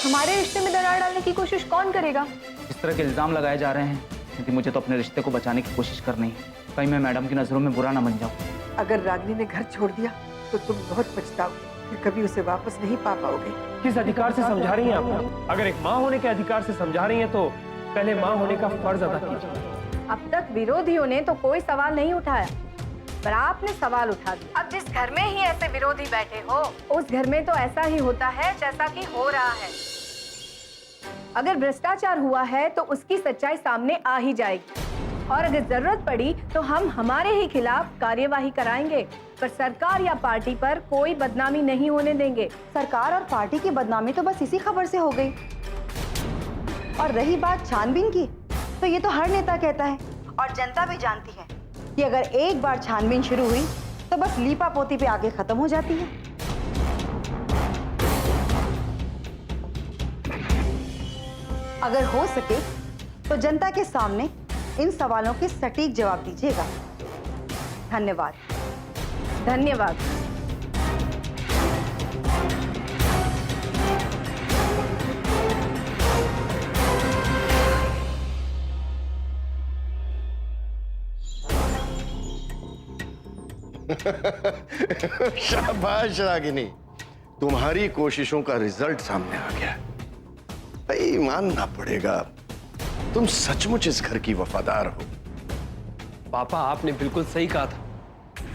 हमारे रिश्ते में दरार डालने की कोशिश कौन करेगा? इस तरह के इल्जाम लगाए जा रहे हैं, क्योंकि मुझे तो अपने रिश्ते को बचाने की कोशिश करनी है। कहीं मैं मैडम की नजरों में बुरा ना बन जाऊं। अगर रागिनी ने घर छोड़ दिया तो तुम बहुत पछताओगे, फिर कभी उसे वापस नहीं पा पाओगे। किस अधिकार से समझा रही हैं आप? अगर एक माँ होने के अधिकार से समझा रही हैं तो पहले माँ होने का फर्ज अदा कीजिए। अब तक विरोधियों ने तो कोई सवाल नहीं उठाया, पर आपने सवाल उठा दिया। अब जिस घर में ही ऐसे विरोधी बैठे हो, उस घर में तो ऐसा ही होता है जैसा कि हो रहा है। अगर भ्रष्टाचार हुआ है तो उसकी सच्चाई सामने आ ही जाएगी, और अगर जरूरत पड़ी तो हम हमारे ही खिलाफ कार्यवाही कराएंगे, पर सरकार या पार्टी पर कोई बदनामी नहीं होने देंगे। सरकार और पार्टी की बदनामी तो बस इसी खबर से हो गई। और रही बात छानबीन की, तो ये तो हर नेता कहता है और जनता भी जानती है कि अगर एक बार छानबीन शुरू हुई तो बस लीपा पोती पे आगे खत्म हो जाती है। अगर हो सके तो जनता के सामने इन सवालों के सटीक जवाब दीजिएगा। धन्यवाद। धन्यवाद। शाबाश रागिनी, तुम्हारी कोशिशों का रिजल्ट सामने आ गया। भाई मानना पड़ेगा, तुम सचमुच इस घर की वफादार हो। पापा, आपने बिल्कुल सही कहा था।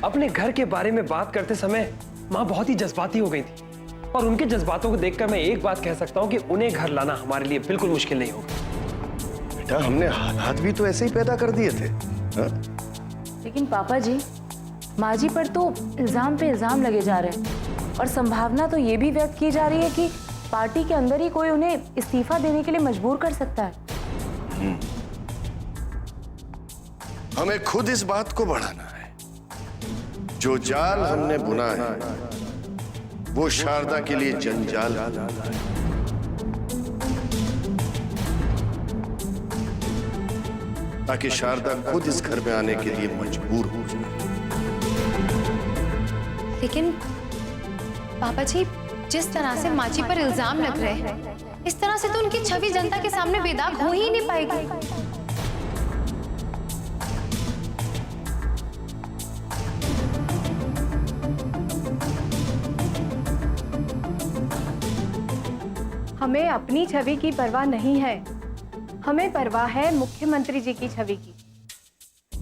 अपने घर के बारे में बात करते समय माँ बहुत ही जज्बाती हो गई थी, और उनके जज्बातों को देखकर मैं एक बात कह सकता हूँ कि उन्हें घर लाना हमारे लिए बिल्कुल मुश्किल नहीं होगा। बेटा, हमने हालात भी तो ऐसे ही पैदा कर दिए थे। हा? लेकिन पापा जी, माँ जी पर तो इल्जाम पे इल्जाम लगे जा रहे हैं, और संभावना तो ये भी व्यक्त की जा रही है कि पार्टी के अंदर ही कोई उन्हें इस्तीफा देने के लिए मजबूर कर सकता है। हमें खुद इस बात को बढ़ाना है। जो जाल हमने बुना है वो शारदा के लिए जंजाल है। ताकि शारदा खुद इस घर में आने के लिए मजबूर हो जाए। लेकिन पापा जी, जिस तरह से माची पर इल्जाम लग रहे हैं, इस तरह से तो उनकी छवि जनता के सामने बेदाग हो ही नहीं पाएगी। हमें अपनी छवि की परवाह नहीं है, हमें परवाह है मुख्यमंत्री जी की छवि की।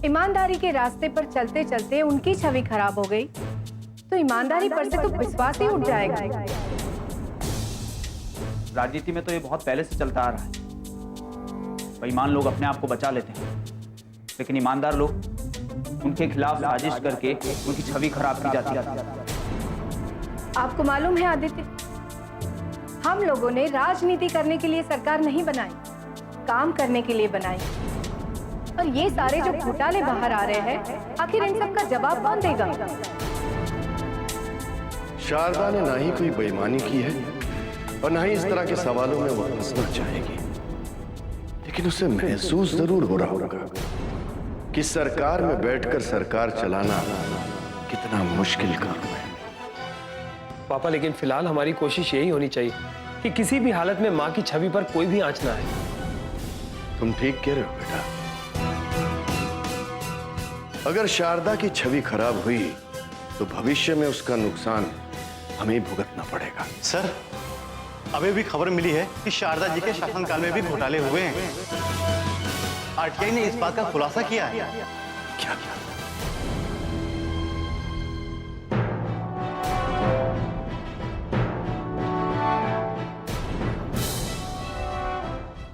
ईमानदारी के रास्ते पर चलते चलते उनकी छवि खराब हो गई तो ईमानदारी पर से तो विश्वास ही उठ जाएगा। राजनीति में तो ये बहुत पहले से चलता आ रहा है। बेईमान लोग अपने आप को बचा लेते हैं, लेकिन ईमानदार लोग उनके खिलाफ साजिश करके उनकी छवि खराब की जाती है। आपको मालूम है आदित्य, हम लोगों ने राजनीति करने के लिए सरकार नहीं बनाई, काम करने के लिए बनाई। और ये सारे जो घोटाले बाहर आ रहे हैं, आखिर इन सब का जवाब कौन देगा? शारदा ने ना ही कोई बेईमानी की है और ना ही इस तरह के सवालों में वो फंसना चाहेगी, लेकिन उसे महसूस जरूर हो रहा होगा कि सरकार में बैठकर सरकार चलाना कितना मुश्किल काम है। पापा, लेकिन फिलहाल हमारी कोशिश यही होनी चाहिए कि किसी भी हालत में माँ की छवि पर कोई भी आंच ना आए। तुम ठीक कह रहे हो बेटा। अगर शारदा की छवि खराब हुई तो भविष्य में उसका नुकसान हमें भुगतना पड़ेगा। सर, अभी भी खबर मिली है कि शारदा जी के शासनकाल में भी घोटाले हुए हैं। आरटीआई ने इस बात का खुलासा किया है। क्या क्या?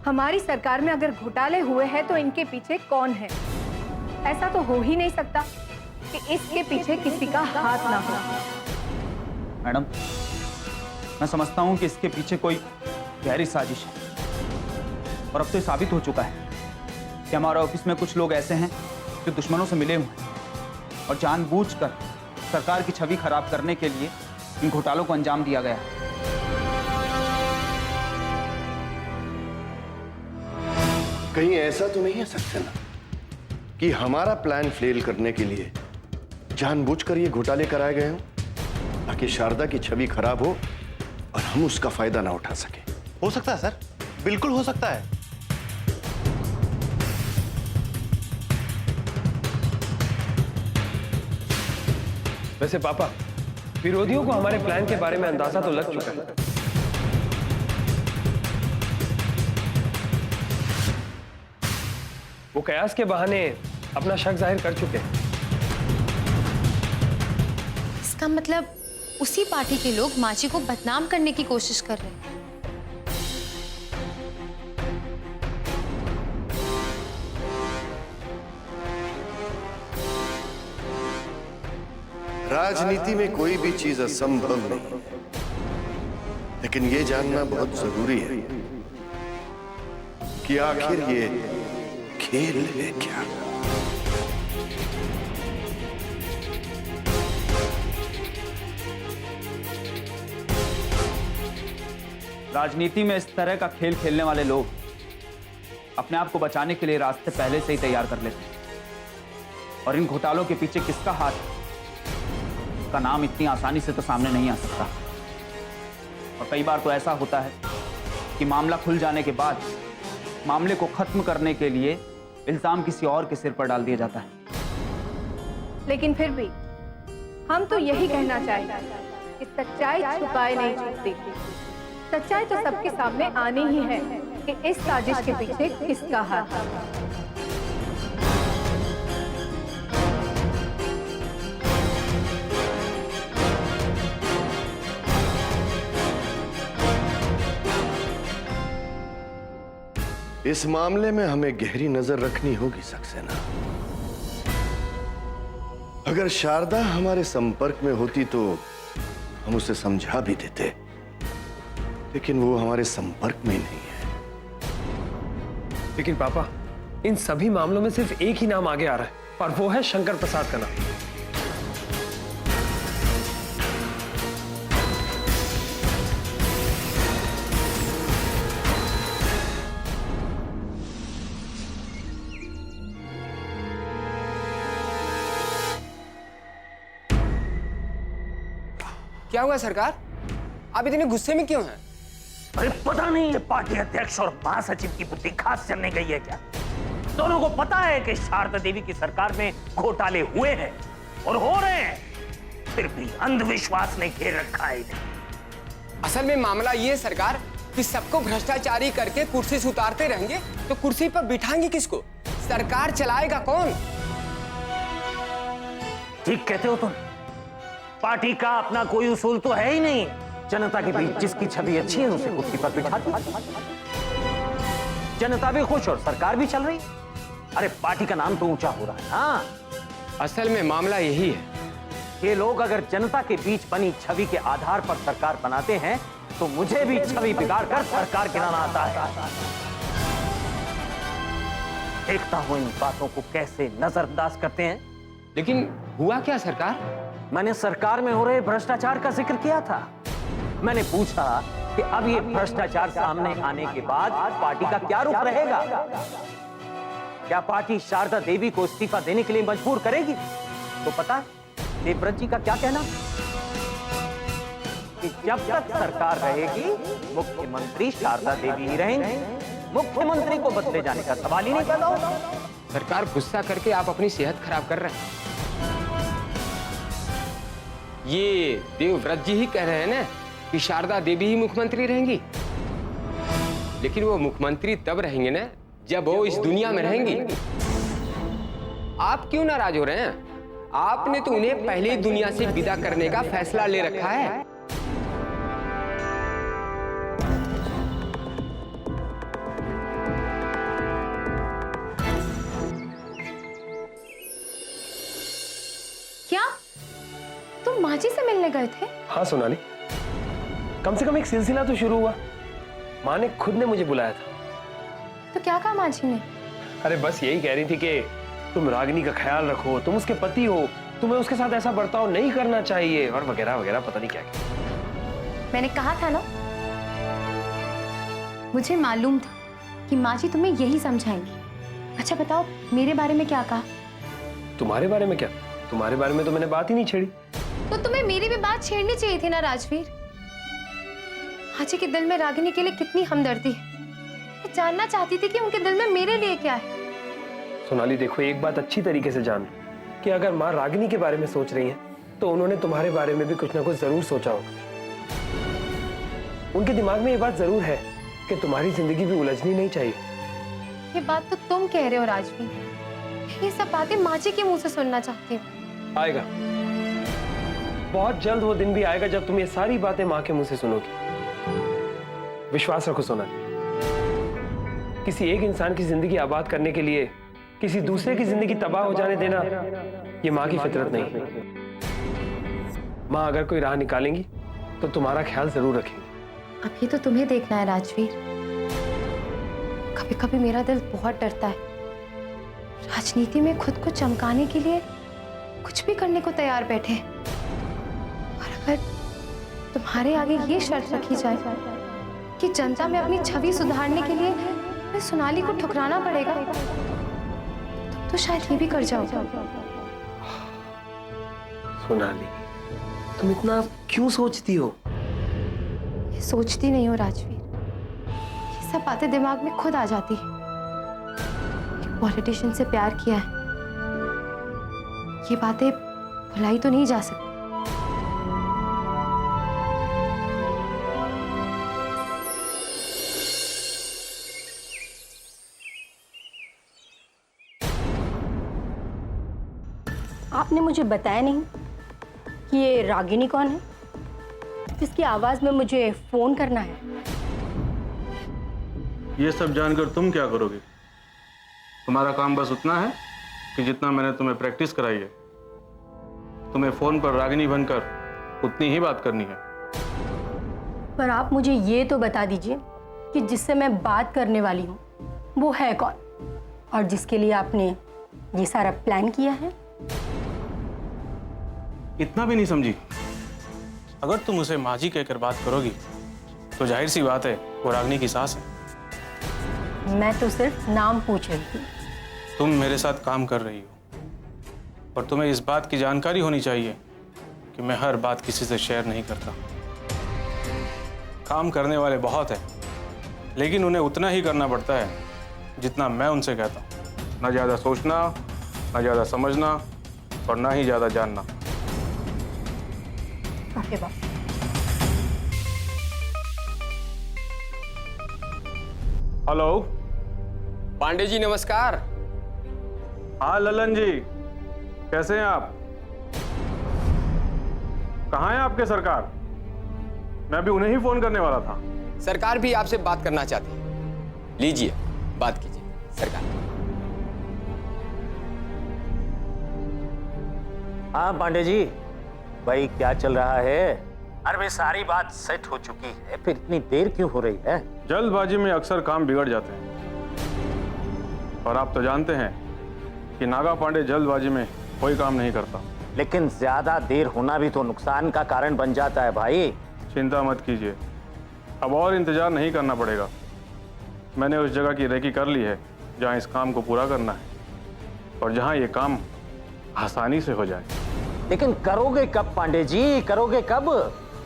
हमारी सरकार में अगर घोटाले हुए हैं तो इनके पीछे कौन है? ऐसा तो हो ही नहीं सकता कि इसके पीछे किसी का हाथ ना हो। मैडम, मैं समझता हूं कि इसके पीछे कोई गहरी साजिश है, और अब तो ये साबित हो चुका है कि हमारे ऑफिस में कुछ लोग ऐसे हैं जो दुश्मनों से मिले हुए हैं और जानबूझकर सरकार की छवि खराब करने के लिए इन घोटालों को अंजाम दिया गया है। कहीं ऐसा तो नहीं है सक्सेना कि हमारा प्लान फेल करने के लिए जानबूझकर ये घोटाले कराए गए हों ताकि शारदा की छवि खराब हो और हम उसका फायदा ना उठा सके? हो सकता है सर, बिल्कुल हो सकता है। वैसे पापा, विरोधियों को हमारे प्लान के बारे में अंदाजा तो लग चुका है। वो कयास के बहाने अपना शक जाहिर कर चुके हैं। इसका मतलब उसी पार्टी के लोग माची को बदनाम करने की कोशिश कर रहे हैं। राजनीति में कोई भी चीज असंभव नहीं, लेकिन ये जानना बहुत जरूरी है कि आखिर ये खेल है क्या। राजनीति में इस तरह का खेल खेलने वाले लोग अपने आप को बचाने के लिए रास्ते पहले से ही तैयार कर लेते हैं, और इन घोटालों के पीछे किसका हाथ है का नाम इतनी आसानी से तो सामने नहीं आ सकता। और कई बार तो ऐसा होता है कि मामला खुल जाने के बाद मामले को खत्म करने के लिए इल्जाम किसी और के सिर पर डाल दिया जाता है। लेकिन फिर भी हम तो यही कहना चाहेंगे कि सच्चाई छुपाए नहीं छुपती। सच्चाई तो सबके सामने आनी ही है कि इस साजिश के पीछे किसका हाथ है। इस मामले में हमें गहरी नजर रखनी होगी सक्सेना। अगर शारदा हमारे संपर्क में होती तो हम उसे समझा भी देते, लेकिन वो हमारे संपर्क में ही नहीं है। लेकिन पापा, इन सभी मामलों में सिर्फ एक ही नाम आगे आ रहा है, और वो है शंकर प्रसाद का नाम। क्या हुआ सरकार? आप इतने गुस्से में क्यों हैं? अरे पता नहीं ये पार्टी अध्यक्ष और महासचिव की बुद्धि खास चलने गई है क्या? दोनों को पता है कि शारदा देवी की सरकार में घोटाले हुए हैं और हो रहे हैं, फिर भी अंधविश्वास ने घेर रखा है इन्हें। असल में मामला ये है सरकार कि सबको भ्रष्टाचारी करके कुर्सी से उतारते रहेंगे तो कुर्सी पर बिठाएंगे किसको? सरकार चलाएगा कौन? ठीक कहते हो तुम। पार्टी का अपना कोई उसूल तो है ही नहीं। जनता के बीच जिसकी छवि अच्छी है उसे कुर्सी पर बिठा दो। जनता भी खुश और सरकार भी चल रही। अरे पार्टी का नाम तो ऊंचा हो रहा है। हाँ, असल में मामला यही है, ये लोग अगर जनता के बीच बनी छवि के आधार पर सरकार बनाते हैं तो मुझे भी छवि बिगाड़ कर सरकार गिराना आता है। देखता हूं इन बातों को कैसे नजरअंदाज करते हैं। लेकिन हुआ क्या सरकार? मैंने सरकार में हो रहे भ्रष्टाचार का जिक्र किया था। मैंने पूछा कि अब ये भ्रष्टाचार सामने आने के बाद पार्टी का क्या रुख रहेगा? क्या पार्टी शारदा देवी को इस्तीफा देने के लिए मजबूर करेगी? तो पता है देवव्रत जी का क्या कहना, कि जब तक सरकार रहेगी मुख्यमंत्री शारदा देवी ही रहेंगे। मुख्यमंत्री को बदले जाने का सवाल ही नहीं पैदा होगा। सरकार गुस्सा करके आप अपनी सेहत खराब कर रहे हैं। ये देवव्रत जी ही कह रहे हैं ना कि शारदा देवी ही मुख्यमंत्री रहेंगी, लेकिन वो मुख्यमंत्री तब रहेंगे ना जब वो इस दुनिया में रहेंगी। आप क्यों नाराज हो रहे हैं? आपने तो उन्हें पहले ही दुनिया से विदा करने का फैसला ले रखा है। क्या तुम माची से मिलने गए थे? हाँ सोनाली, कम से कम एक सिलसिला तो शुरू हुआ। माँ ने खुद ने मुझे बुलाया था। तो क्या कहा माची ने? अरे बस यही कह रही थी कि तुम रागिनी का ख्याल रखो, तुम उसके पति हो, तुम्हें उसके साथ ऐसा बर्ताव नहीं करना चाहिए, और वगैरह वगैरह, पता नहीं क्या क्या। मैंने कहा था ना, मुझे मालूम था कि माची तुम्हें यही समझाएंगी। अच्छा बताओ मेरे बारे में क्या कहा? तुम्हारे बारे में क्या? तुम्हारे बारे में तो मैंने बात ही नहीं छेड़ी। तो तुम्हें मेरी भी बात छेड़नी चाहिए थी ना राजवीर। माँ जी के दिल में रागिनी के लिए कितनी हमदर्दी है। मैं जानना चाहती थी कि उनके दिल में मेरे लिए क्या है। सोनाली देखो, एक बात अच्छी तरीके से जान लो कि अगर माँ रागिनी के बारे में सोच रही हैं तो उन्होंने तुम्हारे बारे में भी कुछ ना कुछ जरूर सोचा होगा। उनके दिमाग में ये बात जरूर है कि तुम्हारी जिंदगी भी उलझनी नहीं चाहिए। ये बात तो तुम कह रहे हो राजवीर, ये सब बातें माँ जी के मुंह से सुनना चाहती हूँ। आएगा, बहुत जल्द वो दिन भी आएगा जब तुम ये सारी बातें माँ के मुंह से सुनोगी। विश्वास रखो सोनाली, किसी एक इंसान की जिंदगी आबाद करने के लिए किसी दूसरे की जिंदगी तबाह हो जाने देना ये माँ की फितरत नहीं। माँ अगर कोई राह निकालेंगी तो तुम्हारा ख्याल जरूर रखेंगी। अभी तो तुम्हें देखना है राजवीर। कभी कभी मेरा दिल बहुत डरता है। राजनीति में खुद को चमकाने के लिए कुछ भी करने को तैयार बैठे हैं। और अगर तुम्हारे आगे ये शर्त रखी जाए कि जनता में अपनी छवि सुधारने के लिए मैं सोनाली को ठुकराना पड़ेगा, तो शायद ये भी कर जाओ। सोनाली, तुम इतना क्यों सोचती हो? ये सोचती नहीं हो राजवीर, ये सब बातें दिमाग में खुद आ जाती है। पॉलिटिशियन से प्यार किया है, ये बातें भुलाई तो नहीं जा सकती। आपने मुझे बताया नहीं कि ये रागिनी कौन है, जिसकी आवाज में मुझे फोन करना है। ये सब जानकर तुम क्या करोगे? तुम्हारा काम बस उतना है कि जितना मैंने तुम्हें प्रैक्टिस कराई है, तुम्हें फोन पर रागिनी बनकर उतनी ही बात करनी है। पर आप मुझे ये तो बता दीजिए कि जिससे मैं बात करने वाली हूँ वो है कौन, और जिसके लिए आपने ये सारा प्लान किया है। इतना भी नहीं समझी? अगर तुम उसे माँ जी कहकर बात करोगी तो जाहिर सी बात है वो रागिनी की सास है। मैं तो सिर्फ नाम पूछ रही थी। तुम मेरे साथ काम कर रही हो और तुम्हें इस बात की जानकारी होनी चाहिए कि मैं हर बात किसी से शेयर नहीं करता। काम करने वाले बहुत हैं, लेकिन उन्हें उतना ही करना पड़ता है जितना मैं उनसे कहता हूँ। ना ज़्यादा सोचना, ना ज़्यादा समझना और ना ही ज़्यादा जानना। Okay bye. Hello Pandey ji नमस्कार। हाँ ललन जी, कैसे हैं आप? कहाँ हैं आपके सरकार? मैं अभी उन्हें ही फोन करने वाला था। सरकार भी आपसे बात करना चाहती है। लीजिए बात कीजिए सरकार। हाँ पांडे जी, भाई क्या चल रहा है? अरे भाई सारी बात सेट हो चुकी है, फिर इतनी देर क्यों हो रही है? जल्दबाजी में अक्सर काम बिगड़ जाते हैं और आप तो जानते हैं कि नागा पांडे जल्दबाजी में कोई काम नहीं करता। लेकिन ज्यादा देर होना भी तो नुकसान का कारण बन जाता है भाई। चिंता मत कीजिए, अब और इंतजार नहीं करना पड़ेगा। मैंने उस जगह की रेकी कर ली है जहां इस काम को पूरा करना है और जहां ये काम आसानी से हो जाए। लेकिन करोगे कब पांडे जी, करोगे कब?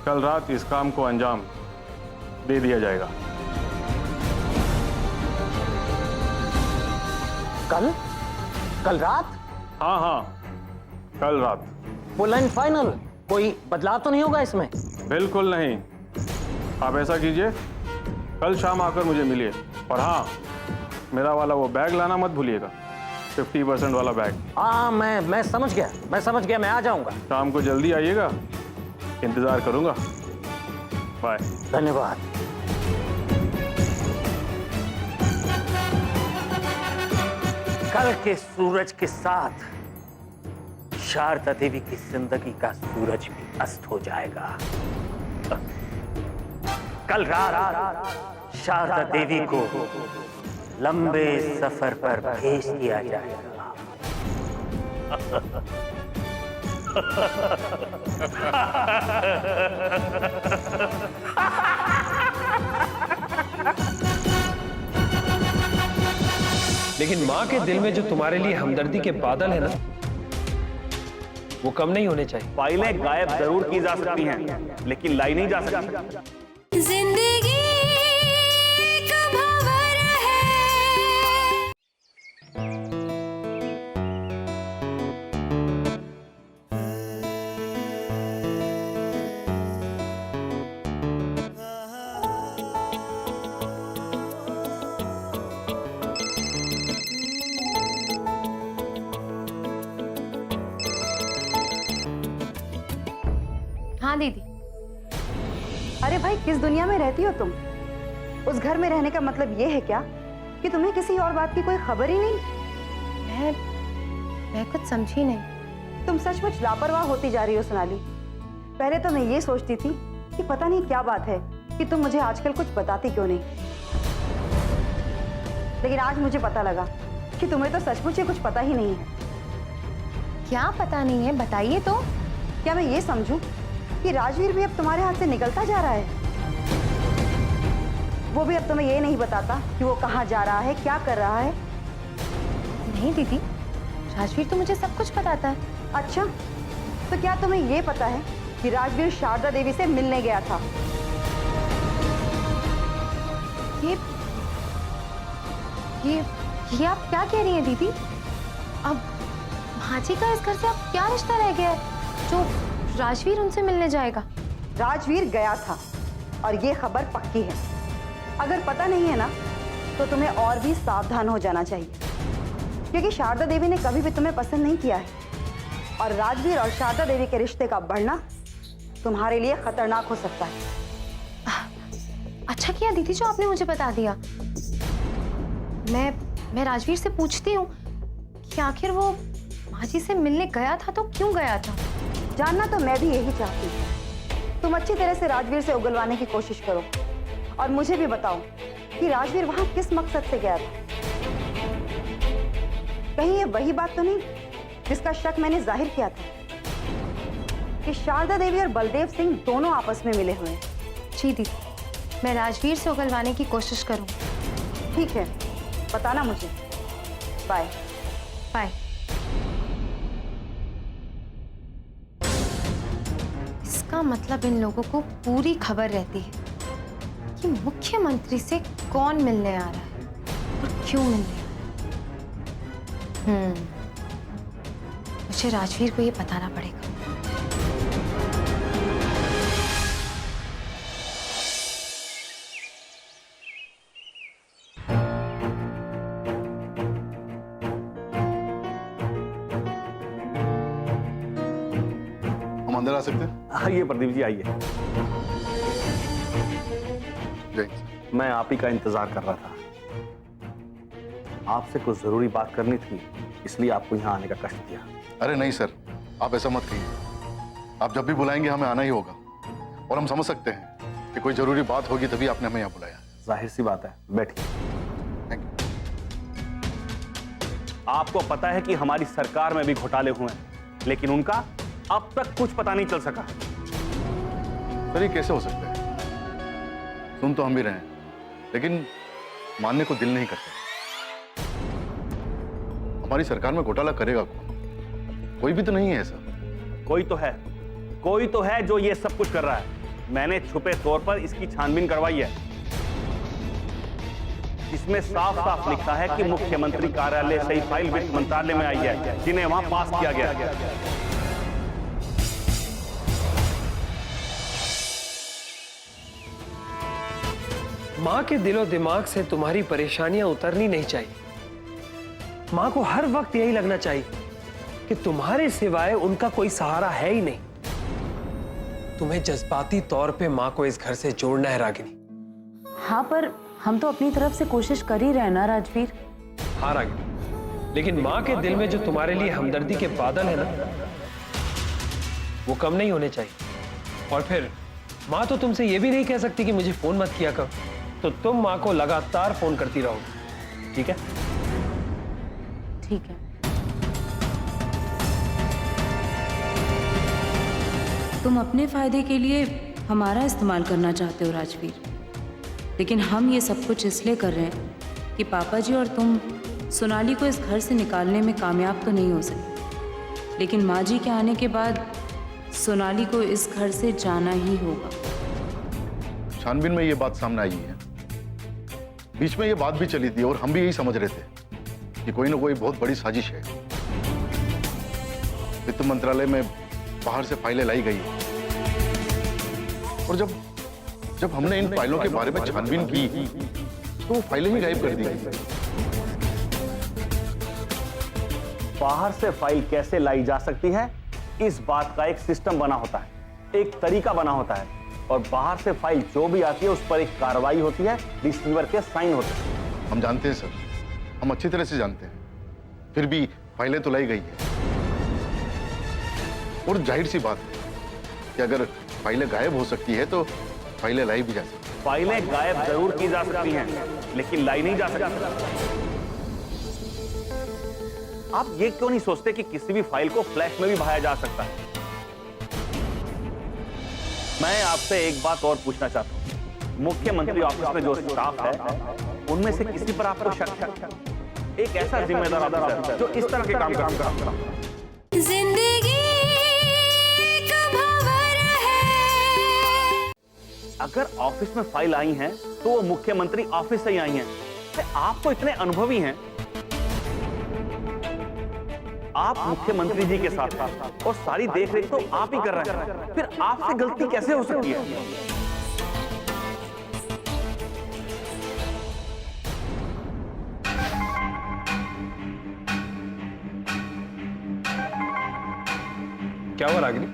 कल रात इस काम को अंजाम दे दिया जाएगा। कल रात? हाँ हाँ, कल रात। Full and final? कोई बदलाव तो नहीं होगा इसमें? बिल्कुल नहीं। आप ऐसा कीजिए, कल शाम आकर मुझे मिलिए। और हाँ, मेरा वाला वो बैग लाना मत भूलिएगा, 50% वाला बैग। हाँ मैं समझ गया, मैं आ जाऊंगा। शाम को जल्दी आइएगा, इंतजार करूंगा। बाय। धन्यवाद। कल के सूरज के साथ शारदा देवी की जिंदगी का सूरज भी अस्त हो जाएगा। कल रात शारदा देवी को लंबे सफर पर भेज दिया जाएगा। लेकिन माँ के दिल में जो तुम्हारे लिए हमदर्दी के बादल है ना, वो कम नहीं होने चाहिए। फाइलें गायब जरूर की जा सकती हैं, लेकिन लाई नहीं जा सकती। जिंदगी भाई किस दुनिया में रहती हो तुम? उस घर में रहने का मतलब ये है क्या कि तुम्हें किसी और बात की कोई खबर ही नहीं? मैं कुछ समझी नहीं। तुम सचमुच लापरवाह होती जा रही हो सोनाली। पहले तो मैं ये सोचती थी कि पता नहीं क्या बात है कि तुम मुझे आजकल कुछ बताती क्यों नहीं, लेकिन आज मुझे पता लगा कि तुम्हें तो सचमुच ही कुछ पता ही नहीं है। क्या पता नहीं है, बताइए तो। क्या मैं ये समझूं कि राजवीर भी अब तुम्हारे हाथ से निकलता जा रहा है? वो भी अब तुम्हें ये नहीं बताता कि वो कहाँ जा रहा है, क्या कर रहा है? नहीं दीदी, राजवीर तो मुझे सब कुछ बताता है। अच्छा, तो क्या तुम्हें ये पता है कि राजवीर शारदा देवी से मिलने गया था? ये आप क्या कह रही हैं दीदी? अब भाजी का इस घर से अब क्या रिश्ता रह गया है जो राजवीर उनसे मिलने जाएगा? राजवीर गया था और ये खबर पक्की है। अगर पता नहीं है ना तो तुम्हें और भी सावधान हो जाना चाहिए, क्योंकि शारदा देवी ने कभी भी तुम्हें पसंद नहीं किया है और राजवीर और शारदा देवी के रिश्ते का बढ़ना तुम्हारे लिए खतरनाक हो सकता है। अच्छा किया दीदी जो आपने मुझे बता दिया। मैं राजवीर से पूछती हूँ कि आखिर वो भाजी से मिलने गया था तो क्यों गया था। जानना तो मैं भी यही चाहती हूँ। तुम अच्छी तरह से राजवीर से उगलवाने की कोशिश करो और मुझे भी बताओ कि राजवीर वहां किस मकसद से गया था। कहीं ये वही बात तो नहीं जिसका शक मैंने जाहिर किया था कि शारदा देवी और बलदेव सिंह दोनों आपस में मिले हुए हैं? जी दीदी, मैं राजवीर से उगलवाने की कोशिश करूँ। ठीक है, बताना मुझे। Bye bye. इसका मतलब इन लोगों को पूरी खबर रहती है कि मुख्यमंत्री से कौन मिलने आ रहा है और क्यों मिलने आ रहा है। मुझे राजवीर को ये बताना पड़ेगा। हम अंदर आ सकते हैं? आइए प्रदीप जी, आइए। जय। मैं आप ही का इंतजार कर रहा था। आपसे कुछ जरूरी बात करनी थी, इसलिए आपको यहाँ आने का कष्ट दिया। अरे नहीं सर, आप ऐसा मत कहिए। आप जब भी बुलाएंगे हमें आना ही होगा और हम समझ सकते हैं कि कोई जरूरी बात होगी तभी आपने हमें यहाँ बुलाया। जाहिर सी बात है, बैठिए। Thank you. आपको पता है कि हमारी सरकार में भी घोटाले हुए हैं, लेकिन उनका अब तक कुछ पता नहीं चल सका। सर ये कैसे हो सकता है? सुन तो हम भी रहे हैं, लेकिन मानने को दिल नहीं करता। हमारी सरकार में घोटाला करेगा कौन? कोई भी तो नहीं है ऐसा। कोई तो है जो ये सब कुछ कर रहा है। मैंने छुपे तौर पर इसकी छानबीन करवाई है। इसमें साफ साफ लिखा है कि मुख्यमंत्री कार्यालय से ही फाइल वित्त मंत्रालय में आई है, जिन्हें वहां पास किया गया। माँ के दिलो दिमाग से तुम्हारी परेशानियां उतरनी नहीं चाहिए। माँ को हर वक्त यही लगना चाहिए कि तुम्हारे सिवाय उनका कोई सहारा है ही नहीं। तुम्हें जज्बाती तौर पे माँ को इस घर से जोड़ना है रागिनी। हाँ, पर हम तो अपनी तरफ से कोशिश कर ही रहे ना राजवीर। हाँ रागिनी, लेकिन माँ के दिल में जो तुम्हारे लिए हमदर्दी के बादल है ना, वो कम नहीं होने चाहिए। और फिर माँ तो तुमसे ये भी नहीं कह सकती कि मुझे फोन मत किया करो, तो तुम माँ को लगातार फोन करती रहोगी। ठीक है? ठीक है। तुम अपने फायदे के लिए हमारा इस्तेमाल करना चाहते हो राजवीर, लेकिन हम ये सब कुछ इसलिए कर रहे हैं कि पापा जी और तुम सोनाली को इस घर से निकालने में कामयाब तो नहीं हो सके, लेकिन माँ जी के आने के बाद सोनाली को इस घर से जाना ही होगा। छानबीन में ये बात सामने आई है। बीच में ये बात भी चली थी और हम भी यही समझ रहे थे कि कोई ना कोई बहुत बड़ी साजिश है। वित्त मंत्रालय में बाहर से फाइलें लाई गई और जब हमने इन फाइलों के बारे में छानबीन की तो वो फाइलें ही गायब कर दी गई। बाहर से फाइल कैसे लाई जा सकती है, इस बात का एक सिस्टम बना होता है, एक तरीका बना होता है। और बाहर से फाइल जो भी आती है उस पर एक कार्रवाई होती है, रिसीवर के साइन होते हैं। हम जानते हैं सर, हम अच्छी तरह से जानते हैं, फिर भी फाइलें तो लाई गई है। और जाहिर सी बात है कि अगर फाइलें गायब हो सकती है तो फाइलें लाई भी जा सकती है। फाइलें गायब जरूर की जा सकती हैं, लेकिन लाई नहीं जा सकती। आप ये क्यों नहीं सोचते कि किसी भी फाइल को फ्लैश में भी बहाया जा सकता है? मैं आपसे एक बात और पूछना चाहता हूं। मुख्यमंत्री ऑफिस में जो स्टाफ है, उनमें से किसी पर आपको शक है? एक ऐसा जिम्मेदार अफसर जो इस तरह के काम करता है। जिंदगी एक भंवर है। अगर ऑफिस में फाइल आई हैं, तो वो मुख्यमंत्री ऑफिस से ही आई हैं। आप तो इतने अनुभवी हैं, आप मुख्यमंत्री जी के साथ साथ और सारी देखरेख तो आप ही कर रहे हैं, फिर आपसे गलती कैसे हो सकती है? क्या हुआ रागिनी?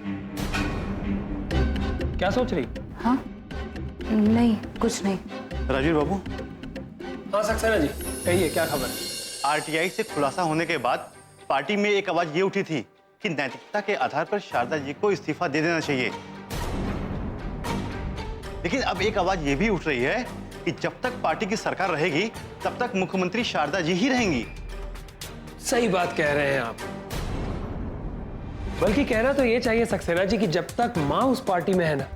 क्या सोच रही? हाँ नहीं, कुछ नहीं। राजीव बाबू, हाँ सक्सेना जी, कहिए क्या खबर है? आरटीआई से खुलासा होने के बाद पार्टी में एक आवाज ये उठी थी कि नैतिकता के आधार पर शारदा जी को इस्तीफा दे देना चाहिए। लेकिन अब एक आवाज ये भी उठ रही है कि जब तक पार्टी की सरकार रहेगी तब तक मुख्यमंत्री शारदा जी ही रहेंगी। सही बात कह रहे हैं आप। बल्कि कहना तो ये चाहिए सक्सेना जी कि जब तक मां उस पार्टी में है ना,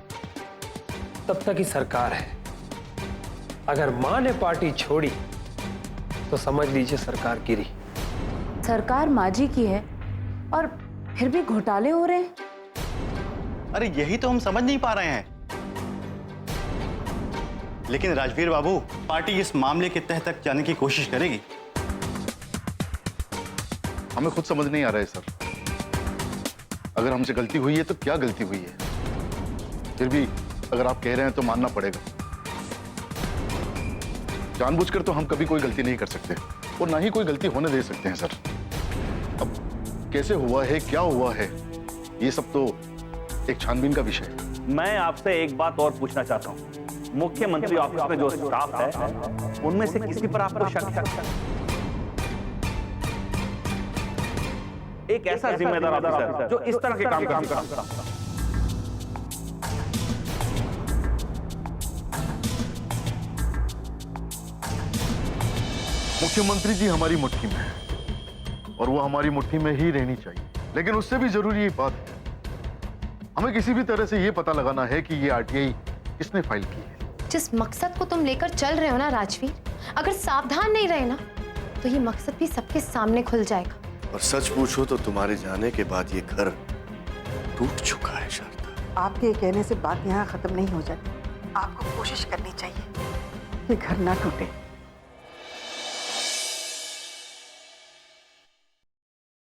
तब तक ही सरकार है। अगर मां ने पार्टी छोड़ी तो समझ लीजिए सरकार गिरी। सरकार माँ जी की है और फिर भी घोटाले हो रहे हैं। अरे यही तो हम समझ नहीं पा रहे हैं। लेकिन राजवीर बाबू, पार्टी इस मामले के तह तक जाने की कोशिश करेगी। हमें खुद समझ नहीं आ रहा है सर, अगर हमसे गलती हुई है तो क्या गलती हुई है? फिर भी अगर आप कह रहे हैं तो मानना पड़ेगा। जानबूझकर तो हम कभी कोई गलती नहीं कर सकते और ना ही कोई गलती होने दे सकते हैं सर। अब कैसे हुआ है, क्या हुआ है, ये सब तो एक छानबीन का विषय है। मैं आपसे एक बात और पूछना चाहता हूं। मुख्यमंत्री ऑफिस में जो स्टाफ है, उनमें से किसी पर आपको शक है? एक ऐसा जिम्मेदार अफसर जो इस तरह के काम करता है। मुख्यमंत्री जी हमारी मुट्ठी में है और वो हमारी मुट्ठी में ही रहनी चाहिए। लेकिन उससे भी जरूरी ये बात है, हमें किसी भी तरह से ये पता लगाना है कि ये आरटीआई किसने फाइल की है। जिस मकसद को तुम लेकर चल रहे हो ना राजवीर, अगर सावधान नहीं रहे ना तो ये मकसद भी सबके सामने खुल जाएगा। और सच पूछो तो तुम्हारे जाने के बाद ये घर टूट चुका है शारदा। आपके कहने से बात यहाँ खत्म नहीं हो जाती। आपको कोशिश करनी चाहिए कि घर ना टूटे।